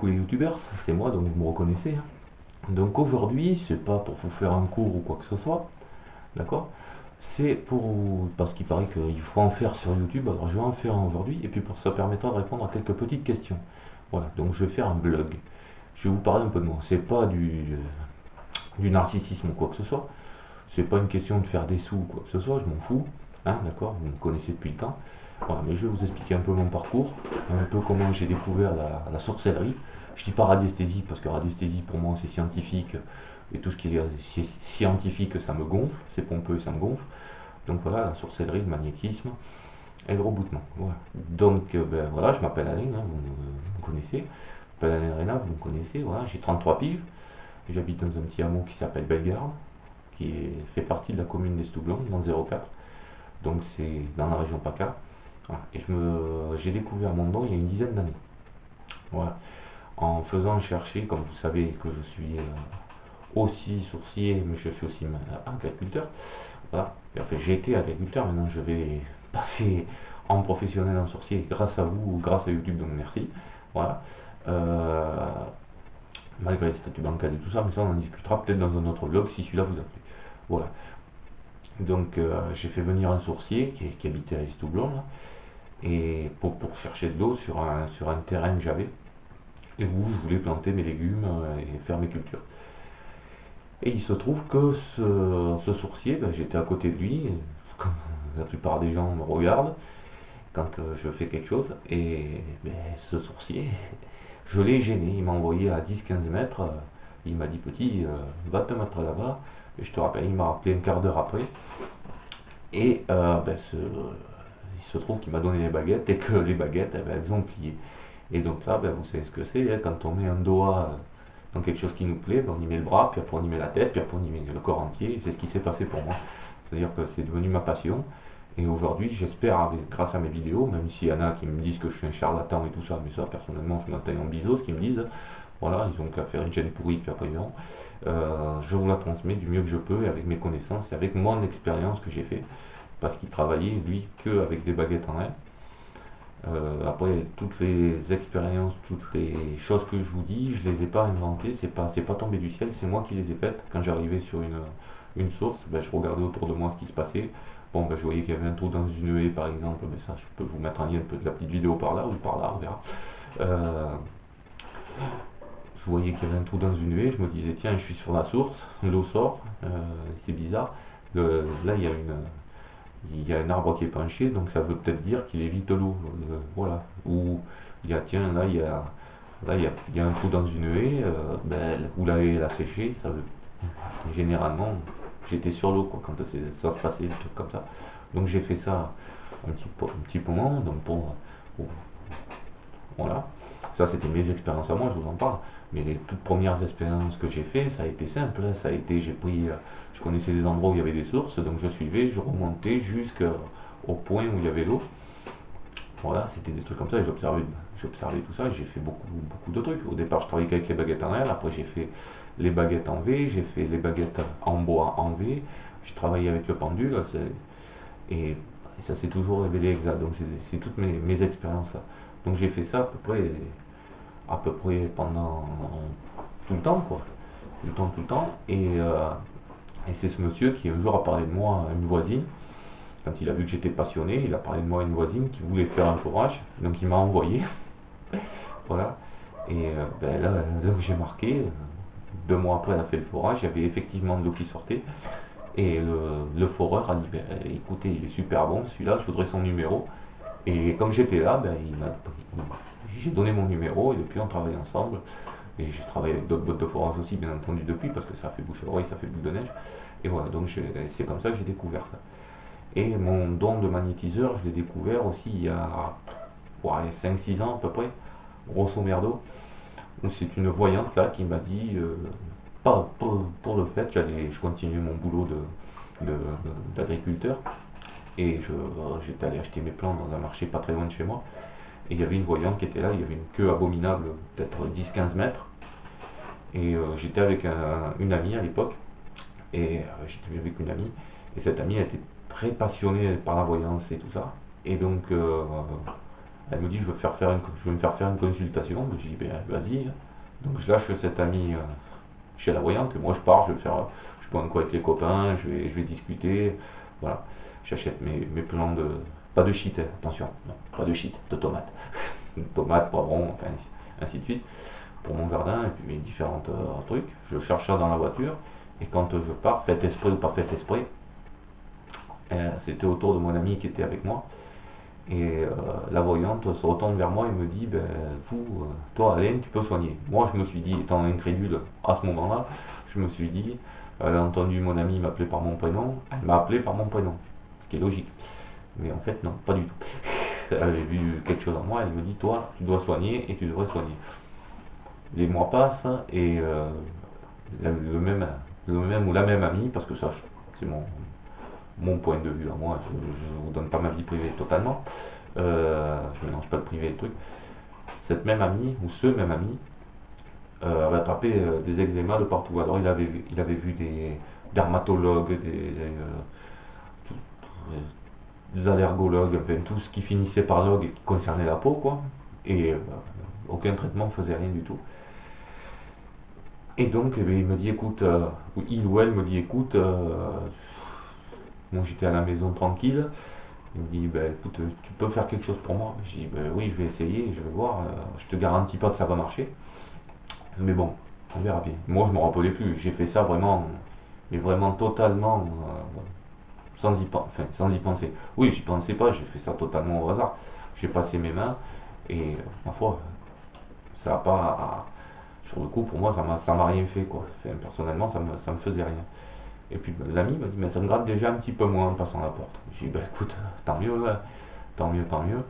Coucou les youtubeurs, c'est moi, donc vous me reconnaissez, hein. Donc aujourd'hui, c'est pas pour vous faire un cours ou quoi que ce soit, d'accord? C'est parce qu'il paraît qu'il faut en faire sur YouTube, alors je vais en faire un aujourd'hui, et puis pour ça permettra de répondre à quelques petites questions. Voilà, donc je vais faire un blog. Je vais vous parler un peu de moi. C'est pas du narcissisme ou quoi que ce soit. C'est pas une question de faire des sous ou quoi que ce soit, je m'en fous, hein, d'accord? Vous me connaissez depuis le temps. Voilà, mais je vais vous expliquer un peu mon parcours, un peu comment j'ai découvert la sorcellerie. Je dis pas radiesthésie parce que radiesthésie pour moi c'est scientifique et tout ce qui est scientifique ça me gonfle, c'est pompeux et ça me gonfle. Donc voilà, la sorcellerie, le magnétisme et le reboutement. Voilà. Donc ben, voilà, je m'appelle Alain, hein, vous me connaissez. Je m'appelle Alain Rénal, vous me connaissez. Voilà, j'ai 33 piges. J'habite dans un petit hameau qui s'appelle Bellegarde, fait partie de la commune d'Estoublon, dans 04. Donc c'est dans la région PACA. Voilà. Et j'ai découvert mon don il y a une dizaine d'années. Voilà. En faisant chercher, comme vous savez que je suis aussi sourcier, mais je suis aussi agriculteur. Voilà. Et en fait, j'ai été agriculteur, maintenant je vais passer en professionnel en sorcier grâce à vous, grâce à YouTube, donc merci. Voilà. Euh, Malgré les statuts bancaires et tout ça, mais ça on en discutera peut-être dans un autre vlog si celui-là vous a plu. Voilà. Donc j'ai fait venir un sourcier qui habitait à Estoublon, là, et pour chercher de l'eau sur un terrain que j'avais, et où je voulais planter mes légumes et faire mes cultures. Et il se trouve que ce sourcier, ben, j'étais à côté de lui, comme la plupart des gens me regardent quand je fais quelque chose, et ben, ce sourcier, je l'ai gêné, il m'a envoyé à 10-15 mètres, il m'a dit petit, va te mettre là-bas, et je te rappelle, il m'a rappelé un quart d'heure après, et ben, il se trouve qu'il m'a donné les baguettes, et que les baguettes, eh ben, elles ont plié. Et donc là, ben, vous savez ce que c'est, hein, quand on met un doigt dans quelque chose qui nous plaît, ben, on y met le bras, puis après on y met la tête, puis après on y met le corps entier, et c'est ce qui s'est passé pour moi. C'est-à-dire que c'est devenu ma passion, et aujourd'hui, j'espère, grâce à mes vidéos, même s'il y en a qui me disent que je suis un charlatan et tout ça, mais ça, personnellement, je m'attends en biseau, ce qu'ils me disent, voilà, ils ont qu'à faire une chaîne pourrie, puis après ils verront. Je vous la transmets du mieux que je peux, avec mes connaissances, et avec mon expérience que j'ai fait, parce qu'il travaillait, lui, que avec des baguettes en main. Après, toutes les expériences, toutes les choses que je vous dis, je les ai pas inventées, c'est pas tombé du ciel, c'est moi qui les ai faites. Quand j'arrivais sur une source, ben, je regardais autour de moi ce qui se passait. Bon, ben, je voyais qu'il y avait un trou dans une haie, par exemple, mais ça, je peux vous mettre un lien de la petite vidéo par là ou par là, on verra. Euh, je voyais qu'il y avait un trou dans une haie, je me disais, tiens, je suis sur la source, l'eau sort, c'est bizarre. Là, il y a un arbre qui est penché, donc ça veut peut-être dire qu'il évite l'eau. Voilà. Ou il y a, tiens, il y a un trou dans une haie, ben, où la haie elle a séché, ça veut. Généralement, j'étais sur l'eau quoi, quand ça se passait, des trucs comme ça. Donc j'ai fait ça un petit moment, donc voilà. Ça c'était mes expériences à moi, je vous en parle. Mais les toutes premières expériences que j'ai fait, ça a été simple, hein. Ça a été, je connaissais des endroits où il y avait des sources, donc je suivais, je remontais jusqu'au point où il y avait l'eau. Voilà, c'était des trucs comme ça, et j'observais tout ça, et j'ai fait beaucoup de trucs. Au départ, je travaillais avec les baguettes en L, après j'ai fait les baguettes en V, j'ai fait les baguettes en bois en V, j'ai travaillé avec le pendule, et ça s'est toujours révélé exact. Donc c'est toutes mes expériences là. Donc j'ai fait ça à peu près pendant tout le temps, quoi. Tout le temps. Et c'est ce monsieur qui un jour a parlé de moi à une voisine. Quand il a vu que j'étais passionné, il a parlé de moi à une voisine qui voulait faire un forage. Donc il m'a envoyé. Voilà. Et ben là où j'ai marqué, 2 mois après, elle a fait le forage, il y avait effectivement de l'eau qui sortait. Et le foreur a dit ben, écoutez, il est super bon celui-là, je voudrais son numéro. Et comme j'étais là, ben, j'ai donné mon numéro et depuis on travaille ensemble. Et j'ai travaillé avec d'autres boîtes de forage aussi, bien entendu, depuis, parce que ça a fait boucher l'oreille, ça fait boule de neige. Et voilà, donc c'est comme ça que j'ai découvert ça. Et mon don de magnétiseur, je l'ai découvert aussi il y a ouais, 5-6 ans à peu près, grosso merdo, où c'est une voyante là qui m'a dit, pas pour le fait, je continuais mon boulot d'agriculteur, et j'étais allé acheter mes plantes dans un marché pas très loin de chez moi, et il y avait une voyante qui était là, il y avait une queue abominable, peut-être 10-15 mètres, et j'étais avec une amie à l'époque, et j'étais venu avec une amie, et cette amie était très passionnée par la voyance et tout ça, et donc Elle me dit, je vais me faire faire une consultation. Je dis, ben vas-y. Donc je lâche cette amie chez la voyante, et moi je pars, je bois un coup avec les copains, je vais discuter, voilà. J'achète mes plants de, pas de shit, hein, attention, non, pas de shit, de tomates. Tomates, poivrons, enfin, ainsi de suite, pour mon jardin, et puis mes différents trucs. Je cherche ça dans la voiture, et quand je pars, faites esprit ou pas faites esprit, c'était autour de mon ami qui était avec moi. Et la voyante se retourne vers moi et me dit, ben, toi Alain, tu peux soigner. Moi je me suis dit, étant incrédule à ce moment-là, je me suis dit, elle a entendu mon ami m'appeler par mon prénom, elle m'a appelé par mon prénom, ce qui est logique. Mais en fait non, pas du tout. Elle avait vu quelque chose en moi, elle me dit, toi tu dois soigner et tu devrais soigner. Les mois passent et le même ou la même amie, parce que ça c'est mon point de vue à moi, je ne vous donne pas ma vie privée totalement, je mélange pas le privé et le truc. Cette même amie, ou ce même ami, avait attrapé des eczémas de partout. Alors il avait vu des dermatologues, des allergologues, enfin, tout ce qui finissait par log et qui concernait la peau, quoi. Et aucun traitement ne faisait rien du tout. Et donc, eh bien, il me dit, écoute, il ou elle me dit, écoute, moi j'étais à la maison tranquille. Il me dit, ben, écoute, tu peux faire quelque chose pour moi? Je dis, ben, oui, je vais essayer, je vais voir. Je te garantis pas que ça va marcher. Mais bon, on verra bien. Moi, je me rappelais plus. J'ai fait ça vraiment, mais vraiment totalement sans y penser. Oui, j'y pensais pas, j'ai fait ça totalement au hasard. J'ai passé mes mains et, ma foi, ça a pas. Sur le coup, pour moi, ça m'a rien fait, quoi. Enfin, personnellement, ça me faisait rien. Et puis l'ami m'a dit, mais ça me gratte déjà un petit peu moins en passant la porte. J'ai dit, ben écoute, tant mieux, hein. Tant mieux, tant mieux.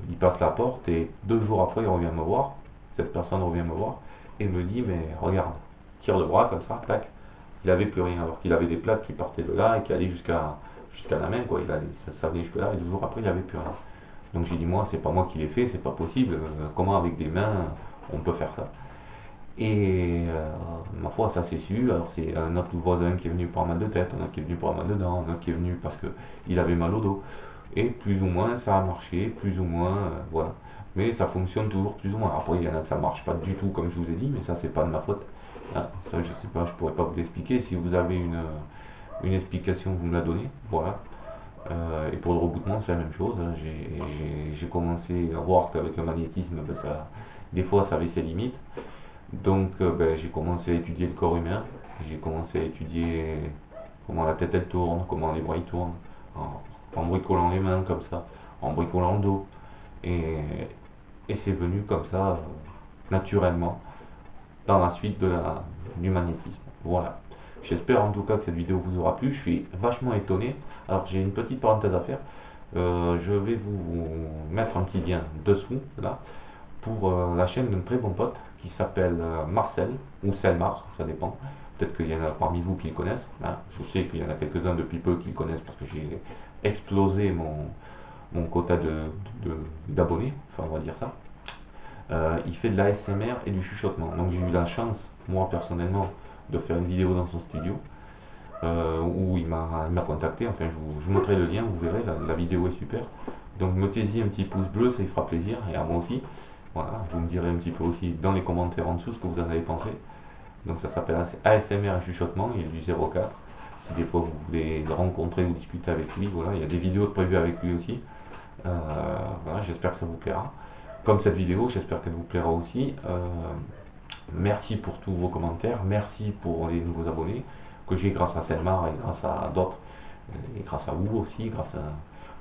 Il passe la porte et 2 jours après, il revient me voir. Cette personne revient me voir et me dit, mais regarde, tire le bras comme ça, tac. Il avait plus rien, alors qu'il avait des plaques qui partaient de là et qui allaient jusqu'à la main, quoi. Ça venait jusque là et 2 jours après, il avait plus rien. Donc j'ai dit, moi, c'est pas moi qui l'ai fait, c'est pas possible. Comment avec des mains on peut faire ça? Et ma foi, ça s'est su. Alors c'est un autre voisin qui est venu pour un mal de tête, un autre qui est venu pour un mal de dents, un autre qui est venu parce qu'il avait mal au dos. Et plus ou moins ça a marché, plus ou moins, voilà. Mais ça fonctionne toujours plus ou moins. Après, il y en a que ça marche pas du tout, comme je vous ai dit, mais ça, c'est pas de ma faute. Ah, ça, je sais pas, je pourrais pas vous l'expliquer. Si vous avez une explication, vous me la donnez. Voilà. Et pour le reboutement, c'est la même chose. J'ai commencé à voir qu'avec le magnétisme, ben, des fois, ça avait ses limites. Donc, ben, j'ai commencé à étudier le corps humain. J'ai commencé à étudier comment la tête elle tourne, comment les bras ils tournent, en bricolant les mains comme ça, en bricolant le dos. Et, et c'est venu comme ça, naturellement, dans la suite du magnétisme. Voilà. J'espère en tout cas que cette vidéo vous aura plu. Je suis vachement étonné. Alors j'ai une petite parenthèse à faire. Je vais vous mettre un petit lien dessous, là, pour la chaîne d'un très bon pote qui s'appelle Marcel, ou Selmar, ça dépend. Peut-être qu'il y en a parmi vous qui le connaissent. Hein. Je sais qu'il y en a quelques-uns depuis peu qui le connaissent parce que j'ai explosé mon quota d'abonnés, enfin on va dire ça. Il fait de l'ASMR et du chuchotement. Donc j'ai eu la chance, moi personnellement, de faire une vidéo dans son studio où il m'a contacté. Enfin, je vous montrerai le lien, vous verrez, la vidéo est super. Donc mettez-y un petit pouce bleu, ça y fera plaisir, et à moi aussi. Voilà, vous me direz un petit peu aussi dans les commentaires en dessous ce que vous en avez pensé. Donc ça s'appelle ASMR et chuchotement, il est du 04. Si des fois vous voulez le rencontrer ou discuter avec lui, voilà, il y a des vidéos prévues avec lui aussi. Voilà, j'espère que ça vous plaira. Comme cette vidéo, j'espère qu'elle vous plaira aussi. Merci pour tous vos commentaires, merci pour les nouveaux abonnés que j'ai grâce à Selmar et grâce à d'autres, et grâce à vous aussi,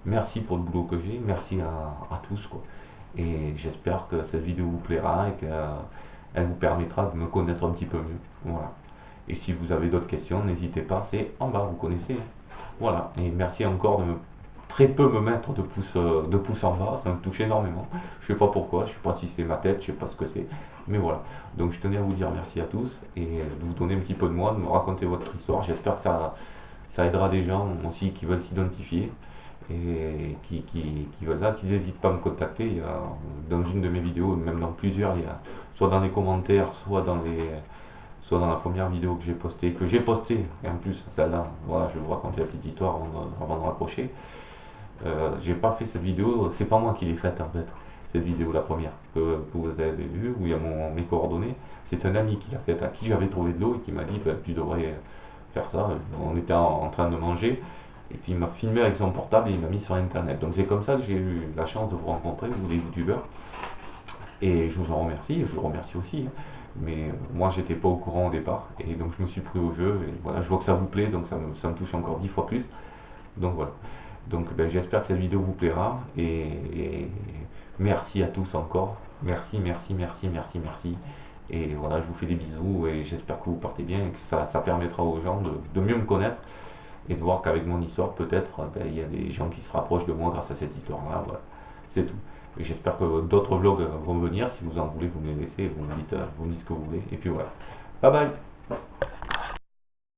merci pour le boulot que j'ai, merci à tous, quoi. Et j'espère que cette vidéo vous plaira et qu'elle vous permettra de me connaître un petit peu mieux. Voilà. Et si vous avez d'autres questions, n'hésitez pas, c'est en bas, vous connaissez. Voilà. Et merci encore de très peu me mettre de pouces en bas, ça me touche énormément. Je sais pas pourquoi, je sais pas si c'est ma tête, je sais pas ce que c'est, mais voilà. Donc je tenais à vous dire merci à tous et de vous donner un petit peu de moi, de me raconter votre histoire. J'espère que ça aidera des gens aussi qui veulent s'identifier et qui veulent là, qu'ils n'hésitent pas à me contacter. Il y a, dans une de mes vidéos, même dans plusieurs, il y a soit dans les commentaires, soit dans la première vidéo que j'ai postée, et en plus celle-là, voilà, je vais vous raconter la petite histoire avant de raccrocher. J'ai pas fait cette vidéo, c'est pas moi qui l'ai faite en fait, cette vidéo la première que vous avez vue, où il y a mes coordonnées. C'est un ami qui l'a faite, à qui j'avais trouvé de l'eau et qui m'a dit bah, tu devrais faire ça. On était en train de manger et puis il m'a filmé avec son portable et il m'a mis sur internet. Donc c'est comme ça que j'ai eu la chance de vous rencontrer, vous les youtubeurs. Et je vous en remercie, je vous remercie aussi, hein. Mais moi j'étais pas au courant au départ et donc je me suis pris au jeu et voilà, je vois que ça vous plaît donc ça me touche encore 10 fois plus. Donc voilà. Donc ben, j'espère que cette vidéo vous plaira et merci à tous encore. Merci, merci, merci, merci, merci. Et voilà, je vous fais des bisous et j'espère que vous portez bien et que ça permettra aux gens de mieux me connaître et de voir qu'avec mon histoire, peut-être, ben, il y a des gens qui se rapprochent de moi grâce à cette histoire-là. Voilà, c'est tout. Et j'espère que d'autres vlogs vont venir. Si vous en voulez, vous me les laissez, vous me dites ce que vous voulez. Et puis voilà. Bye bye.